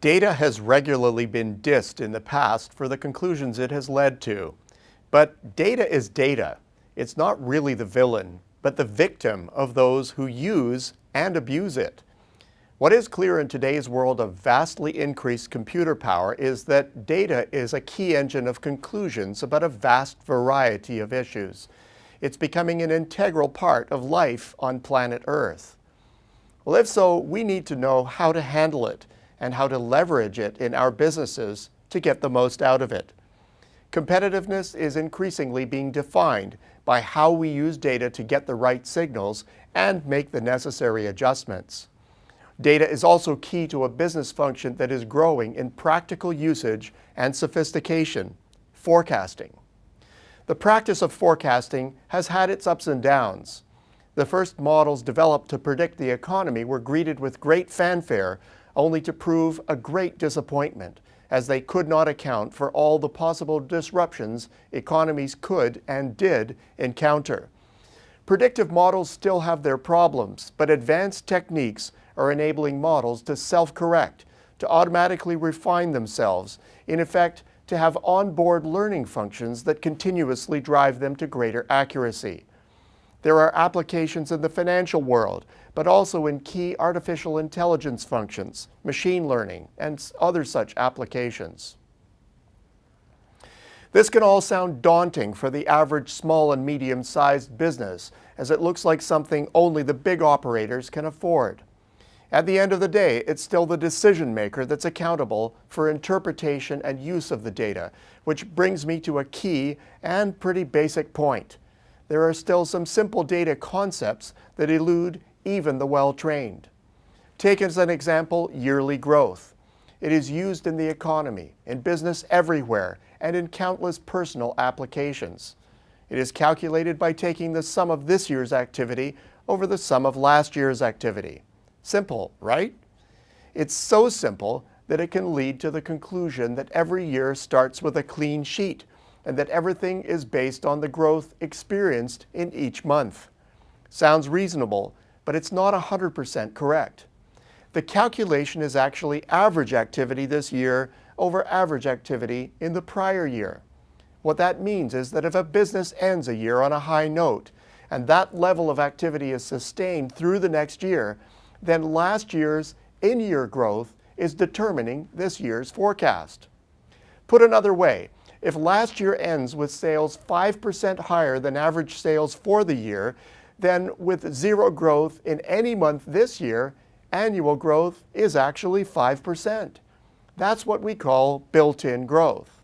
Data has regularly been dissed in the past for the conclusions it has led to. But data is data. It's not really the villain, but the victim of those who use and abuse it. What is clear in today's world of vastly increased computer power is that data is a key engine of conclusions about a vast variety of issues. It's becoming an integral part of life on planet Earth. Well, if so, we need to know how to handle it and how to leverage it in our businesses to get the most out of it. Competitiveness is increasingly being defined by how we use data to get the right signals and make the necessary adjustments. Data is also key to a business function that is growing in practical usage and sophistication: forecasting. The practice of forecasting has had its ups and downs. The first models developed to predict the economy were greeted with great fanfare, only to prove a great disappointment, as they could not account for all the possible disruptions economies could and did encounter. Predictive models still have their problems, but advanced techniques are enabling models to self-correct, to automatically refine themselves, in effect, to have onboard learning functions that continuously drive them to greater accuracy. There are applications in the financial world, but also in key artificial intelligence functions, machine learning, and other such applications. This can all sound daunting for the average small and medium-sized business, as it looks like something only the big operators can afford. At the end of the day, it's still the decision maker that's accountable for interpretation and use of the data, which brings me to a key and pretty basic point. There are still some simple data concepts that elude even the well-trained. Take as an example yearly growth. It is used in the economy, in business everywhere, and in countless personal applications. It is calculated by taking the sum of this year's activity over the sum of last year's activity. Simple, right? It's so simple that it can lead to the conclusion that every year starts with a clean sheet, and that everything is based on the growth experienced in each month. Sounds reasonable, but it's not 100% correct. The calculation is actually average activity this year over average activity in the prior year. What that means is that if a business ends a year on a high note, and that level of activity is sustained through the next year, then last year's in-year growth is determining this year's forecast. Put another way, if last year ends with sales 5% higher than average sales for the year, then with zero growth in any month this year, annual growth is actually 5%. That's what we call built-in growth.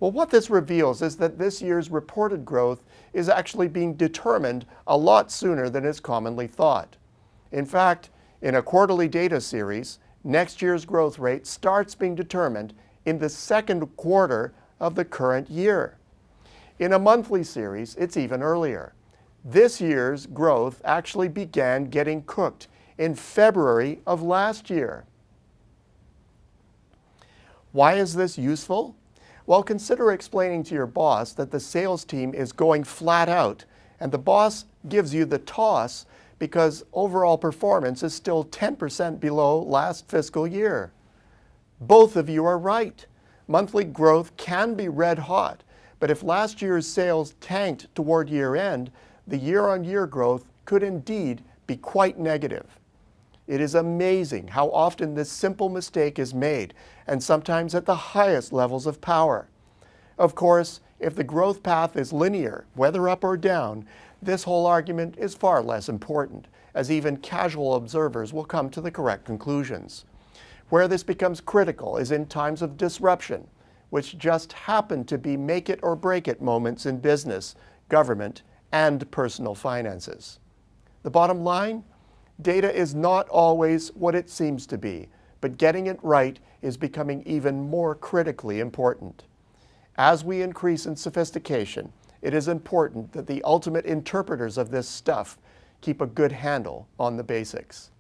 Well, what this reveals is that this year's reported growth is actually being determined a lot sooner than is commonly thought. In fact, in a quarterly data series, next year's growth rate starts being determined in the second quarter of the current year. In a monthly series, it's even earlier. This year's growth actually began getting cooked in February of last year. Why is this useful? Well, consider explaining to your boss that the sales team is going flat out, and the boss gives you the toss because overall performance is still 10% below last fiscal year. Both of you are right. Monthly growth can be red hot, but if last year's sales tanked toward year end, the year-on-year growth could indeed be quite negative. It is amazing how often this simple mistake is made, and sometimes at the highest levels of power. Of course, if the growth path is linear, whether up or down, this whole argument is far less important, as even casual observers will come to the correct conclusions. Where this becomes critical is in times of disruption, which just happen to be make it or break it moments in business, government, and personal finances. The bottom line? Data is not always what it seems to be, but getting it right is becoming even more critically important. As we increase in sophistication, it is important that the ultimate interpreters of this stuff keep a good handle on the basics.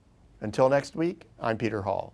Until next week, I'm Peter Hall.